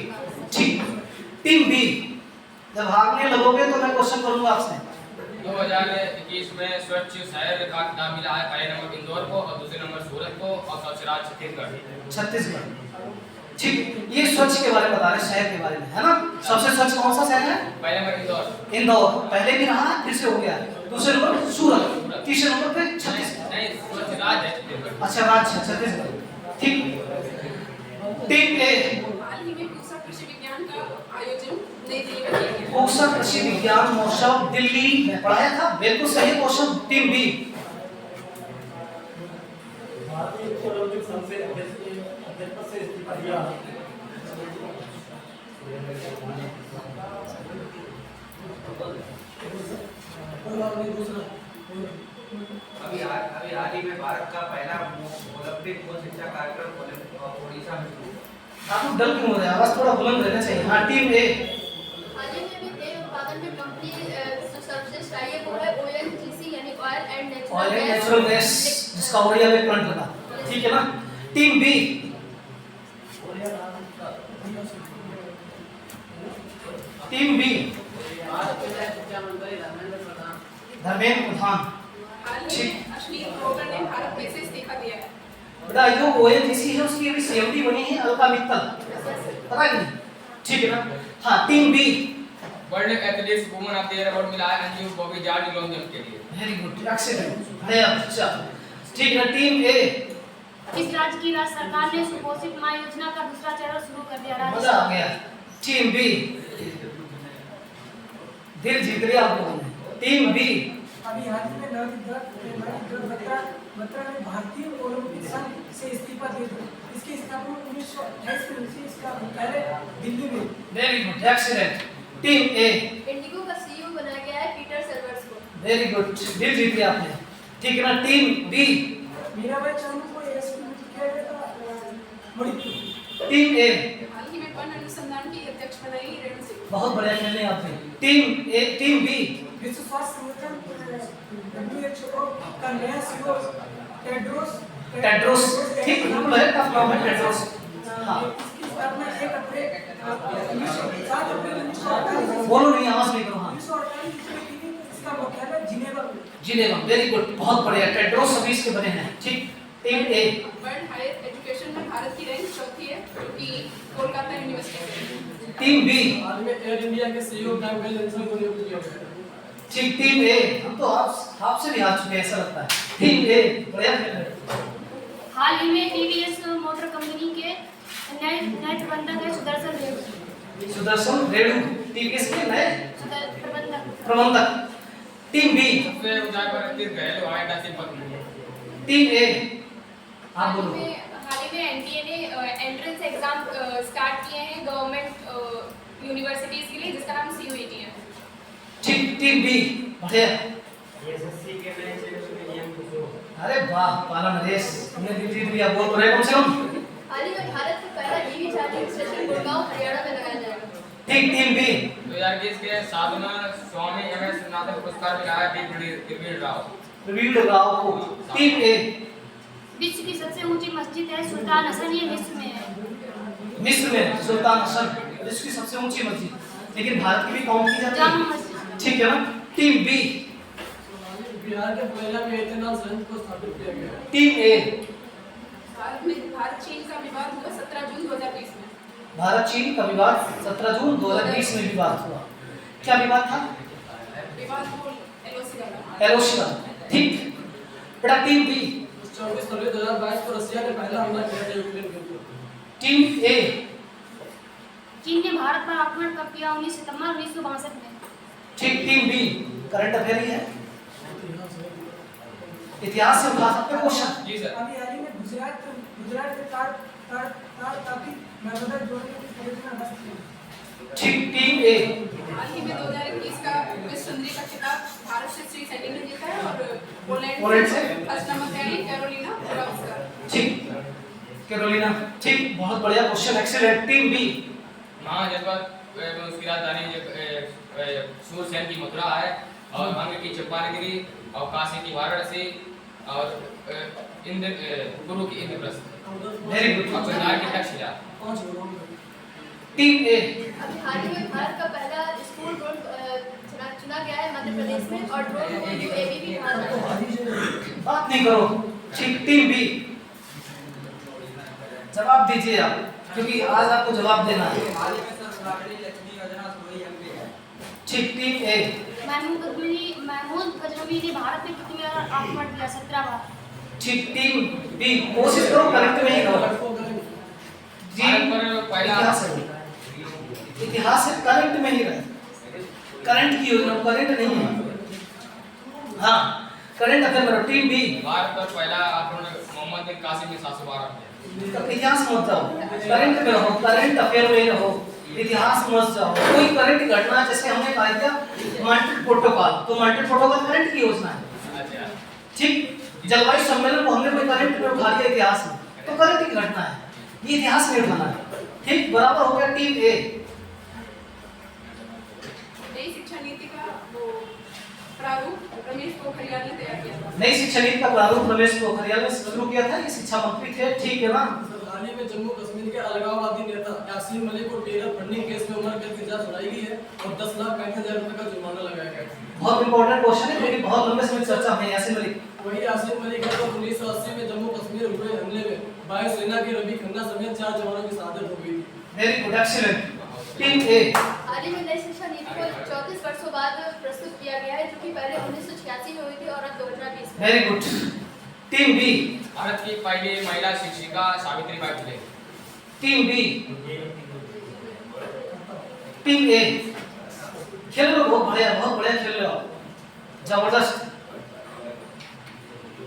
ठीक। टीम बी जब भागने लगोगे तो मैं क्वेश्चन करूंगा आपसे। 2021 में स्वच्छ शहर का खिताब मिला है पहले नंबर इंदौर को और दूसरे नंबर सूरत को और स्वच्छ राज्य छत्तीसगढ़। ठीक। ये स्वच्छ के बारे में बता रहे हैं, शहर के बारे में है ना। सबसे स्वच्छ कौन सा शहर है? पहले नंबर इंदौर पहले भी रहा, फिर से हो गया। दूसरे नंबर सूरत, तीसरे नंबर पे छत्तीसगढ़। नहीं स्वच्छ राज्य है छत्तीसगढ़। अच्छा राज्य छत्तीसगढ़। ठीक। टीम ए हाल ही में पूसा कृषि विज्ञान का आयोजन नई दिल्ली में किया गया। पूसा कृषि विज्ञान महोत्सव दिल्ली में पढ़ाया था, बिल्कुल सही क्वेश्चन। टीम बी भारतीय ओलंपिक संघ से अध्यक्ष से इस्तीफा दिया। अभी हाल ही में भारत का पहला ओलंपिक मूल शिक्षा कार्यक्रम ओडिशा में शुरू हुआ। आप डल क्यों हो रहे हैं? आवाज थोड़ा बुलंद रहना चाहिए। हाँ टीम ए हाल ही में तेल उत्पादन में कंपनी सर्वश्रेष्ठ आई है वो है ONGC यानी ऑयल एंड नेचुरल गैस, जिसका उड़िया में करंट लगा। ठीक है ना। Team B team B Dharmendra Pradhan. हाल ही में अश्लील ग्रोवर ने भारत में से इस्तीफा दिया है। बेटा जो ओएनजीसी है उसकी अभी सीएमडी बनी है अलका मित्तल, पता है नहीं? ठीक है ना। हाँ team B world athletics women of the year award मिला है अंजू बॉबी जॉर्ज लॉन्ग जंप के लिए। वेरी गुड, एक्सीलेंट, बढ़िया। अच्छा ठीक है। टीम ए किस राज्य की राज्य सरकार ने सुपोषित माँ योजना का दूसरा चरण शुरू कर दिया? मजा आ गया। टीम बी दिल जीत लिया आप लोगों ने। टीम बी अभी हाल ही में बत्रा ने भारतीय ओलंपिक संघ से इस्तीफा दे दिया। इसकी स्थापना 1928 में हुई। इसका पहले दिल्ली में। Very good, excellent. टीम ए इंडिगो का CEO बनाया गया है पीटर सर्वर्स को। वेरी गुड, दिल जीत लिया आपने। ठीक है ना। टीम बी मीराबाई चानू को एएसपी किया गया था मणिपुर। टीम ए हाल ही में वन अनुसंधान की अध्यक्ष बनाई रेणु सिंह। बहुत बढ़िया खेलने आपने। टीम ए टीम बी विश्व स्वास्थ्य संगठन WHO का नया CEO टेड्रोस। ठीक बिल्कुल है, टफ नाम है टेड्रोस। हाँ इसकी स्थापना 1 अप्रैल 1948 बोलो नहीं, आवाज नहीं करो। हाँ 1948 में की गई। इसका मुख्यालय जिनेवा में। जिनेवा। वेरी गुड, बहुत बढ़िया। टेड्रोस अभी इसके बने हैं। ठीक। Team a world higher education में भारत की रैंक चौथी है जो कि कोलकाता यूनिवर्सिटी से है। टीम बी हाल में एयर इंडिया के CEO कैम्पबेल जॉनसन को नियुक्त किया गया। ठीक। टीम ए हम तो आपसे भी हार चुके हैं ऐसा लगता है। टीम ए बढ़िया खेल रहे हैं। हाल ही में TVS मोटर कंपनी के नए प्रबंधक है सुदर्शन रेड्डी। सुदर्शन रेड्डी टीवीएस के नए प्रबंधक। टीम बी सबसे ऊंचाई पर स्थित घरेलू हवाई अड्डा तिब्बत में। टीम ए आप बोलो। हाल ही में NTA ने एंट्रेंस एग्जाम स्टार्ट किए हैं गवर्नमेंट यूनिवर्सिटीज के लिए जिसका नाम CUET है। ठीक। टीम बी बढ़िया। एसएससी के नए सिलेबस में नियम कुछ हो। अरे वाह पाला नरेश, हमने दिल जीत लिया। बोल तो रहे कम से कम। हाल ही में भारत का पहला EV charging station Gurgaon Haryana में लगाया जाएगा। ठीक। टीम बी 2021 के साधना स्वामी MS स्नातक पुरस्कार मिला है प्रवीण राव। प्रवीण राव को। टीम ए विश्व की सबसे ऊंची मस्जिद है सुल्तान हसन, ये मिस्र में है। मिस्र में सुल्तान हसन विश्व की सबसे ऊंची मस्जिद, लेकिन भारत की भी काउंट की जाती जामा है। मस्जिद। ठीक है ना। टीम बी, बिहार के पहला में इतना संघ को स्थापित किया गया है। टीम ए, भारत चीन का विवाद हुआ 17 जून 2020 में। भारत चीन का विवाद 17 जून 2020 में विवाद हुआ। क्या विवाद था? विवाद को एलओसी का। एलओसी का। ठीक बेटा। टीम बी, 24 फरवरी 2022 को रसिया ने पहला हमला किया था यूक्रेन के ऊपर। टीम ए, चीन ने भारत पर आक्रमण कब किया? 19 सितंबर 1962 में। ठीक। टीम बी, करंट अफेयर ही है, इतिहास से उठा सकते क्वेश्चन। जी सर। अभी हाल ही में गुजरात के तापी नर्मदा जोड़ने की परियोजना बंद की। ठीक। टीम ए, हाल ही में 2021 का विश्व सुंदरी का खिताब भारत से श्री सेट्टी ने जीता है और पोलैंड पोलैंड से? से फर्स्ट नंबर पे आई कैरोलिना प्लास्का। ठीक। कैरोलिना। ठीक, बहुत बढ़िया क्वेश्चन, एक्सीलेंट। टीम बी, महाजनपद में उसकी राजधानी सूरसेन की मथुरा है, और अंग की चंपारणगिरी, और काशी की वाराणसी, और गुरु की इंद्रप्रस्थ, वेरी गुड। और बंगाल की तक्षशिला। 5 घोड़ों में। टीम ए, अभी हाल ही में भारत का पहला स्कूल ड्रोन चुना गया है मध्य प्रदेश में, और ड्रोन को यूएवी भी भारत में। बात नहीं करो। ठीक। टीम बी, जवाब दीजिए आप, क्योंकि आज आपको जवाब देना है। ठीक। टीम ए, महमूद गजनवी ने भारत में कितनी बार आक्रमण किया? 17 बार। ठीक। टीम बी, कोशिश करो करंट में ही करो। जी, भारत पर पहला इतिहास है, इतिहास है, करंट में ही रहे। करंट की योजना, करंट नहीं है। हाँ, करंट अफेयर में। टीम बी, भारत पर पहला आक्रमण मोहम्मद बिन कासिम ने 712 किया। तो इतिहास मत जाओ, करंट में रहो, करंट अफेयर में ही रहो, इतिहास मत जाओ। कोई करंट घटना, जैसे हमने कहा था मॉन्ट्रियल प्रोटोकॉल, तो मॉन्ट्रियल प्रोटोकॉल करंट की योजना है। अच्छा। ठीक। जलवायु सम्मेलन को हमने कोई करंट में उठा लिया इतिहास में, तो करंट की घटना है, ये इतिहास में उठाना है। ठीक, बराबर हो गया। टीम ए, नई शिक्षा नीति का वो प्रारूप रमेश पोखरियाल ने तैयार किया था। नई शिक्षा नीति का प्रारूप रमेश पोखरियाल ने शुरू किया था, ये शिक्षा मंत्री थे। ठीक है ना। हाल ही में जम्मू कश्मीर के अलगाववादी नेता यासीन मलिक को टेरर फंडिंग केस में उम्र कैद की सजा सुनाई गई है, और 10,65,000 रुपए का जुर्माना लगाया गया है। बहुत इंपॉर्टेंट क्वेश्चन है, क्योंकि बहुत लंबे समय चर्चा में यासीन मलिक। वही यासीन मलिक है, तो 1980 में जम्मू कश्मीर हुए हमले में वायुसेना के रवि खन्ना समेत 4 जवानों की शहादत हो गई थी। Very good, excellent. Team A, हाल ही में नई शिक्षा नीति को 34 वर्षों बाद प्रस्तुत किया गया है, जो कि पहले 1986 में हुई थी और अब 2020 में। Very good. Team B, Bharat की पहली महिला शिक्षिका Savitribai Phule. Team B, team A, खेल लो, बहुत बढ़िया खेल रहे हो, जबरदस्त।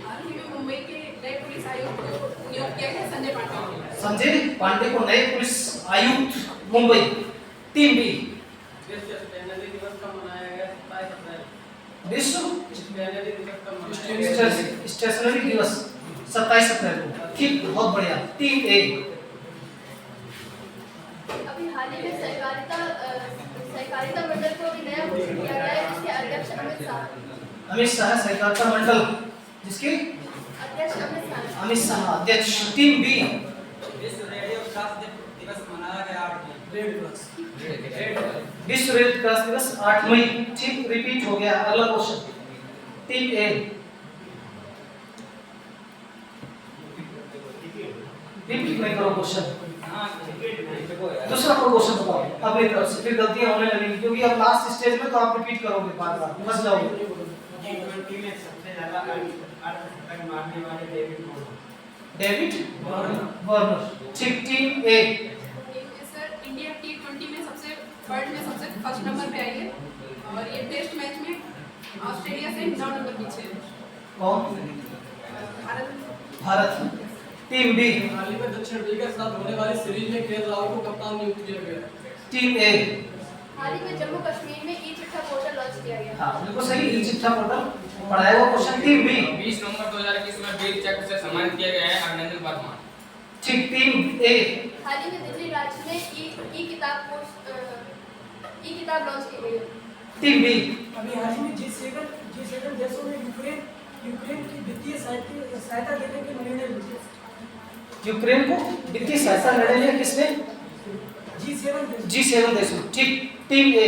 हाल ही में मुंबई के नए पुलिस आयुक्त को नियुक्त किया गया संजय पांडे। संजय पांडे को नए पुलिस आयुक्त मुंबई। टीम बी, विश्व स्टेशनरी दिवस कब मनाया गया? 27 अप्रैल। विश्व स्टेशनरी दिवस कब मनाया गया? स्टेशनरी दिवस 27 अप्रैल को। ठीक, बहुत बढ़िया। टीम ए, अभी हाल ही में सहकारिता मंडल को भी नया घोषित किया गया है, जिसके अध्यक्ष अमित शाह। अमित शाह सहकारिता मंडल, जिसके अध्यक्ष अमित शाह अध्यक्ष। टीम बी, विश्व रेडियो क्रॉस दिवस मनाया गया 8 मई। Red cross. विश्व रेड क्रॉस दिवस 8 मई। ठीक, रिपीट हो गया। अगला क्वेश्चन। टीम ए, रिपीट नहीं करो क्वेश्चन, दूसरा कोई क्वेश्चन बताओ अपनी तरफ से, फिर गलतियां होने लगेंगी, क्योंकि अब लास्ट स्टेज में तो आप रिपीट करोगे, बार-बार फंस जाओगे। T20 में सबसे ज्यादा अर्धशतक मारने वाले डेविड वार्नर। ठीक। टीम ए, सर इंडिया T20 में सबसे वर्ल्ड में सबसे फर्स्ट नंबर पे आई है, और ये टेस्ट मैच में ऑस्ट्रेलिया से 9 नंबर पीछे है। कौन? भारत। टीम बी, हाल ही में दक्षिण अफ्रीका के साथ होने वाली सीरीज में केएल राहुल को कप्तान नियुक्त किया गया है। टीम ए, हाल ही में जम्मू कश्मीर में ई चिट्ठा पोर्टल लॉन्च किया गया। हाँ बिल्कुल सही, ई चिट्ठा पोर्टल पढ़ाया हुआ क्वेश्चन। टीम बी, 20 नवंबर 2021 में वीर चक्र से सम्मानित किए गए हैं अभिनंदन वर्मा। ठीक। टीम ए, हाल ही में दिल्ली राज्य में ई किताब लॉन्च की गई है। टीम बी, अभी हाल ही में G7 देशों में यूक्रेन यूक्रेन की वित्तीय सहायता देने के निर्णय लिए। यूक्रेन को वित्तीय सहायता निर्णय लिया किसने? G7 देशों। ठीक, टीम ए।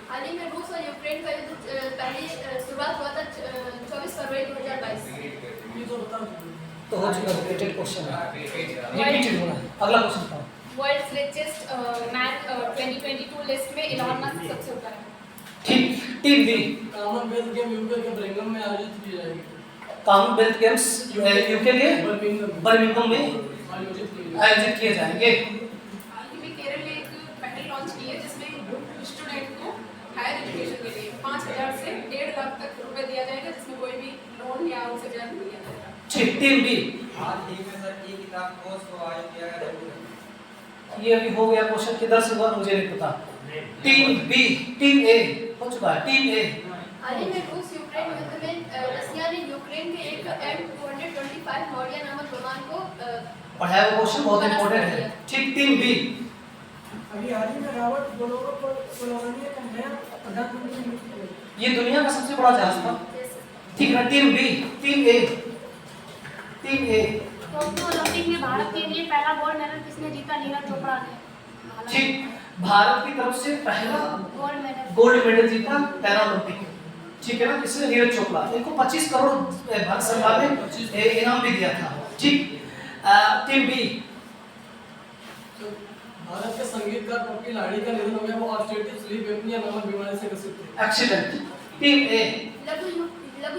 हाल ही में रूस और यूक्रेन का युद्ध पहली शुरुआत हुआ था 24 फरवरी 2022। ये तो बता तो हो चुका रिपीटेड क्वेश्चन है, रिपीटेड होना है। अगला क्वेश्चन था वर्ल्ड्स रिचेस्ट मैन 2022 लिस्ट में इलॉन मस्क सबसे ऊपर है। ठीक, team B. Commonwealth game UK के ब्रिंघम में आयोजित किए जाएंगे। कॉमनवेल्थ गेम्स यूके के बर्मिंघम में आयोजित आयोजित किए जाएंगे। हाल ही में केरल ने एक पहल लॉन्च की है जिसमें स्टूडेंट को हायर एजुकेशन के लिए 5,000 से 1.5 लाख तक रुपए दिया जाएगा, जिसमें कोई भी लोन या उनसे ब्याज नहीं दिया जाएगा। ठीक, टीम बी। हाल ही में सर ई किताब कोर्स को आयोजित किया गया है। ये अभी हो गया क्वेश्चन, किधर से हुआ मुझे नहीं पता। Team B. टीम ए हो चुका है, टीम ए। हाल ही में रूस यूक्रेन युद्ध में रसिया ने यूक्रेन के एक M225 मॉरिया नामक विमान को पढ़ाया हुआ क्वेश्चन बहुत इंपॉर्टेंट है। ठीक, टीम बी। अभी हाल ही में रॉबर्ट बोलोनिया का नया प्रधानमंत्री नियुक्त किया गया। ये दुनिया का सबसे बड़ा जहाज था। ठीक है, टीम बी। टीम ए। टीम ए। टोक्यो ओलंपिक में भारत के लिए पहला गोल्ड मेडल किसने जीता? नीरज चोपड़ा ने। ठीक, भारत की तरफ से पहला गोल्ड गोल्ड मेडल मेडल जीता पैरालंपिक। ठीक है ना, किसने? नीरज चोपड़ा। इनको 25 करोड़ भारत सरकार ने इनाम भी दिया था। ठीक, टीम बी। भारत के संगीतकार पप्पी लाहिड़ी का निधन हो गया। वो ऑब्स्ट्रेटिव स्लीप एपनिया नामक बीमारी से ग्रसित थे। एक्सीडेंट। टीम ए। लघु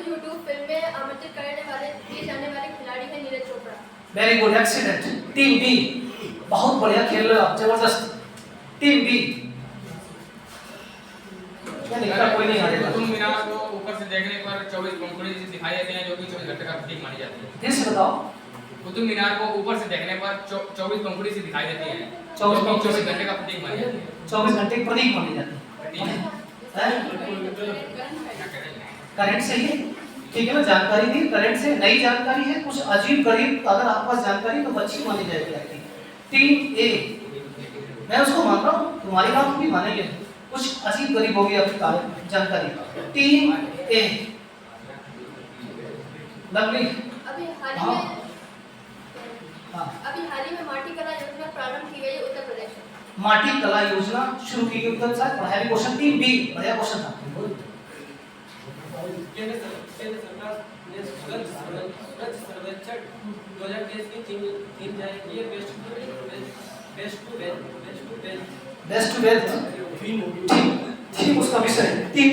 यूट्यूब फिल्म में आमंत्रित करने वाले दिए जाने वाले खिलाड़ी हैं Neeraj Chopra. Very good, excellent. Team B, बहुत बढ़िया खेल रहे हो आप, जबरदस्त। Team B. क्या निकला? कोई नहीं आएगा। कुतुब मीनार को ऊपर से देखने पर 24 पंखुड़ी दिखाई देते हैं, जो कि 24 घंटे का प्रतीक मानी जाती है। फिर से बताओ। कुतुब मीनार को ऊपर से देखने पर 24 पंखुड़ी से दिखाई देती है, 24 घंटे का प्रतीक मानी जाती है। 24 घंटे की प्रतीक मानी जाती प्रतीक है। करंट से ही, ठीक है ना, जानकारी दी करंट से। नई जानकारी है, कुछ अजीब गरीब अगर आपके पास जानकारी तो अच्छी मानी जाएगी आपकी। टीम ए, मैं उसको मान रहा हूँ, तुम्हारी बात भी मानेंगे। कुछ अजीब गरीब होगी आपकी जानकारी। टीम ए। लवली। अभी हाल ही में माटी कला योजना प्रारंभ की गई उत्तर प्रदेश में। माटी कला योजना शुरू की गई उत्तर प्रदेश। पढ़ाया क्वेश्चन। टीम बी, बढ़िया क्वेश्चन था। केंद्र सरकार ने स्वच्छ सर्वेक्षण 2023 की थीम जारी की है, बेस्ट टू वेल्थ थीम उसका विषय है। टीम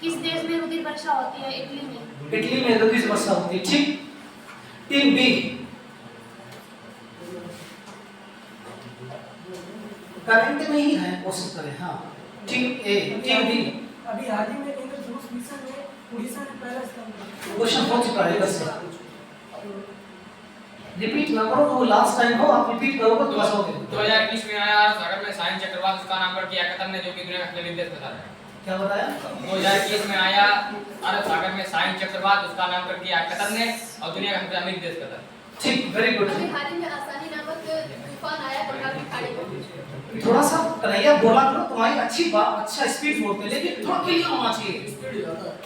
किस देश में रुधिर वर्षा होती है? इटली में। इटली में रुधिर वर्षा होती है। ठीक, टीम बी। करंट में ही है, कोशिश करें। हाँ, टीम ए। Team B. अभी हाल ही में इंद्रधनुष मिशन में उड़ीसा ने पहला स्थान लिया। क्वेश्चन हो चुका है बस। रिपीट ना करो, वो लास्ट टाइम हो, आप रिपीट करोगे तो बस हो गए। 2021 में आया सागर में साइंस चक्रवात, उसका नाम पर किया कतर ने, जो कि दुनिया का पहला देश बता रहा है। क्या बताया? 2021 में आया अरब सागर में साइंस चक्रवात, उसका नाम पर किया कतर ने, और दुनिया का सबसे अमीर देश कतर। ठीक, वेरी गुड। अभी हाल ही में आसानी नामक तूफान आया बंगाल की खाड़ी में। थोड़ा सा कन्हैया बोला करो, तुम्हारी अच्छी बात, अच्छा स्पीड बोलते हैं, लेकिन थोड़ा क्लियर होना चाहिए,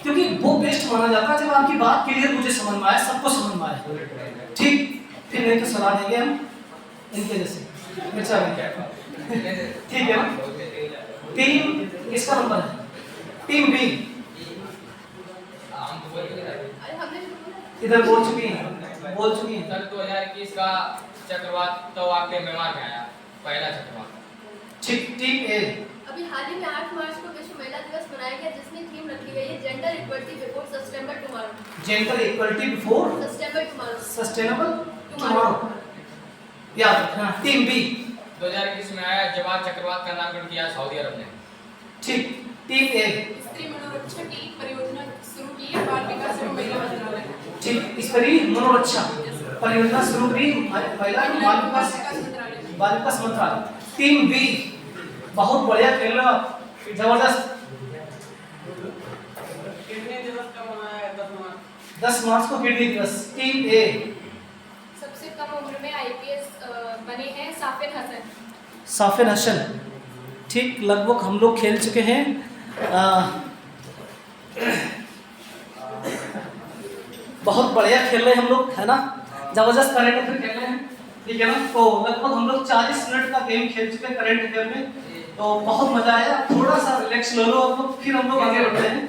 क्योंकि वो बेस्ट माना जाता है जब आपकी बात क्लियर मुझे समझ में आए, सबको समझ में आए। ठीक, फिर नहीं तो सलाह देंगे हम इनके जैसे मिर्चा में। ठीक है ना? टीम किसका नंबर है? Team B. अरे हमने भी बोला। इधर बोल चुकी हैं, बोल चुकी हैं। सन 2021 का चक्रवात तो आपके म्यांमार में आया, पहला चक्रवात। ठीक, टीम ए। अभी हाल ही में 8 मार्च को विश्व महिला दिवस मनाया गया, जिसमें थीम रखी गई है gender equality before sustainable tomorrow. Gender equality before sustainable tomorrow. याद रखना। Team B. 2021 में आया जवाब चक्रवात का नामकरण किया सऊदी अरब ने। ठीक, टीम ए। स्त्री मनोरक्षा की परियोजना शुरू की है बाल विकास एवं महिला मंत्रालय। ठीक, स्त्री मनोरक्षा परियोजना शुरू की महिला बाल विकास मंत्रालय। टीम बी, बहुत बढ़िया खेल रहे हो, जबरदस्त। किडनी दिवस कब मनाया है? 10 मार्च को किडनी दिवस। टीम ए। सबसे कम उम्र में आईपीएस बने हैं साफिर हसन। साफिर हसन। ठीक, लगभग हम लोग खेल चुके हैं। बहुत बढ़िया खेल रहे हैं हम लोग, है ना, जबरदस्त करंट अफेयर खेल रहे हैं, ठीक है ना। तो लगभग हम लोग 40 मिनट का गेम खेल चुके हैं करंट अफेयर में, तो बहुत मजा आया। थोड़ा सा रिलैक्स ले लो आप लोग, फिर हम लोग आगे बढ़ते हैं,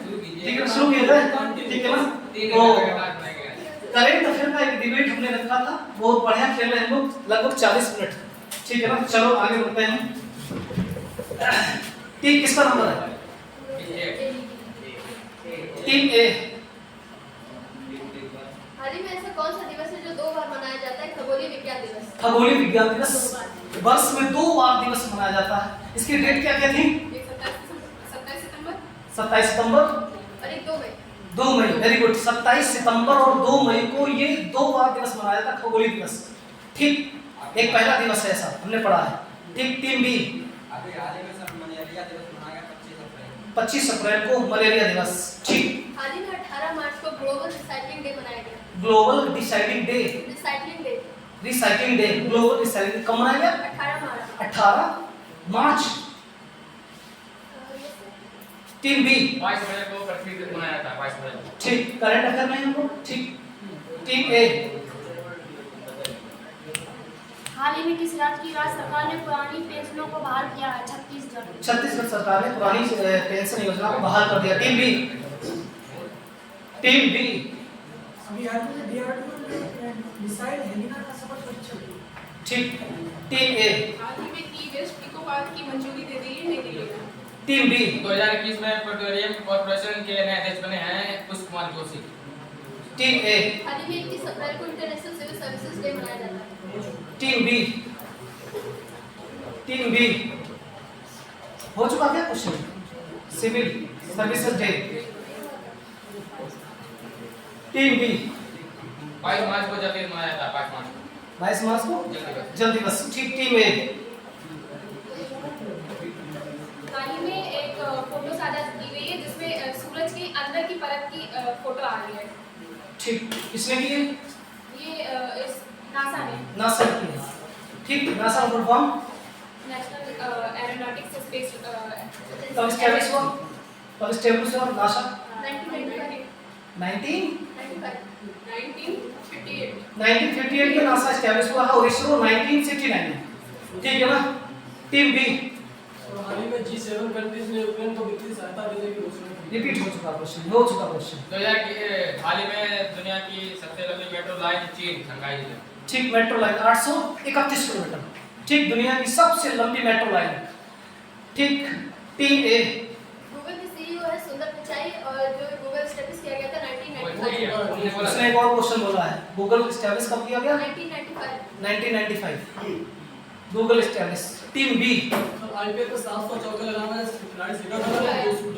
ठीक है, शुरू किया जाए, ठीक है ना। तो करंट अफेयर का एक डिबेट हमने रखा था, बहुत बढ़िया खेल रहे हैं हम लोग, लगभग 40 मिनट, ठीक है ना। चलो आगे बढ़ते हैं। टीम किसका नंबर है? Team A. हाल ही में ऐसा कौन सा दिवस है जो 2 बार मनाया जाता है? खगोलीय विज्ञान दिवस। खगोलीय विज्ञान दिवस वर्ष में 2 बार दिवस मनाया जाता है। इसकी डेट क्या क्या थी? 27 सितंबर 27 सितंबर और एक 2 मई। 2 मई, वेरी गुड। 27 सितंबर और 2 मई को ये 2 बार दिवस मनाया जाता है, खगोलीय दिवस, ठीक। एक पहला दिवस है ऐसा, हमने पढ़ा है, ठीक। टीम बी, अभी हाल ही में सर मलेरिया दिवस मनाया गया 25 अप्रैल। 25 अप्रैल को मलेरिया दिवस, ठीक। हाल ही में 18 मार्च को ग्लोबल रिसाइकलिंग डे मनाया गया। Global recycling day, recycling day, recycling day, global recycling कब मनाया गया? 18 मार्च। 18 मार्च। टीम बी, 22 अप्रैल को पृथ्वी दिवस मनाया जाता है, 22 अप्रैल को। ठीक। करंट अफेयर में हम लोग, ठीक। टीम ए, हाल ही में किस राज्य की राज्य सरकार ने पुरानी पेंशनों को बहाल किया है? छत्तीसगढ़। छत्तीसगढ़ सरकार ने पुरानी पेंशन योजना को बहाल कर दिया। टीम बी, टीम बी, अभी हाल में डीआरडीओ ने मिसाइल हेलिना का सफल परीक्षण किया, ठीक। टीम ए, हाल ही में ई वेस्ट इको पार्क की मंजूरी दे दी है नई दिल्ली में। टीम बी, 2021 में पेट्रोलियम कॉर्पोरेशन के नए अध्यक्ष बने हैं पुष्प कुमार जोशी। टीम ए, हाल ही में 21 अप्रैल को इंटरनेशनल सिविल सर्विसेज डे मनाया जाता है। टीम बी, टीम बी, हो चुका क्या question? Civil services day, team B. 22 मार्च को जब मनाया जाता है, 22 मार्च को 22 मार्च को जल दिवस, ठीक। टीम ए, हाल ही में एक फोटो साझा की गई है जिसमें सूरज के अंदर की परत की फोटो आ रही है, ठीक। किसने की है? ये इस नासा ने, नासा की है, ठीक। NASA full form national aeronautics space कब एस्टैब्लिश हुआ? कब एस्टैब्लिश हुआ नासा? 1995। 1958 में नासा एस्टैब्लिश हुआ है और इसरो 1969 में, ठीक है ना। टीम बी, और हाल ही में G7 कंट्रीज ने यूक्रेन को वित्तीय सहायता देने की घोषणा की। रिपीट हो चुका क्वेश्चन, हो चुका क्वेश्चन। 2000 हाल ही में दुनिया की सबसे लंबी मेट्रो लाइन चीन शंघाई है, ठीक। मेट्रो लाइन 831 किलोमीटर, ठीक। दुनिया की सबसे लंबी मेट्रो लाइन, ठीक। टीम ए, गूगल के सीईओ है सुंदर पिचाई और जो गूगल स्टैब्लिश किया गया था 1995। उसने एक और क्वेश्चन बोला है, गूगल एस्टैब्लिश कब किया गया? 1995। 1995 Google establish. Team B, sir IPL में 700 चौके लगाना है, खिलाड़ी सीधा था,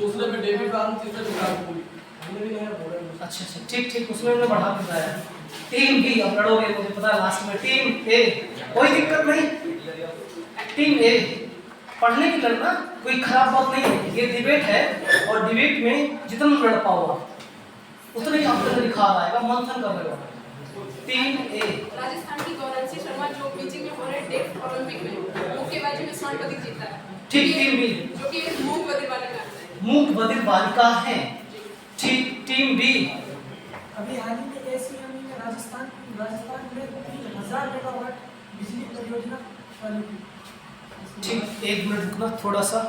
दूसरे पे डेविड वार्न, तीसरे पे विराट कोहली। हमने भी नया बोला है। अच्छा अच्छा, ठीक ठीक, उसमें हमने बढ़ा दिया है। टीम बी, अब लड़ोगे मुझे पता है लास्ट में। टीम ए, कोई दिक्कत नहीं। टीम ए, पढ़ने की लड़ना कोई खराब बात नहीं है, ये डिबेट है और डिबेट में जितना लड़ पाओ उतना ही आपके अंदर निखार आएगा, मंथन कर रहे हो। टीम ए, राजस्थान की गौरंशी शर्मा जो बीजिंग में हो रहे डेफ ओलंपिक में मुक्केबाजी में स्वर्ण पदक जीता है, ठीक। टीम बी, जो कि एक मूक बधिर बालिका है। मूक बधिर बालिका है, ठीक। टीम बी, अभी हाल ही में एसीएमई में राजस्थान में 3000 मेगावाट बिजली परियोजना चालू की। ठीक। एक मिनट रुकना थोड़ा सा।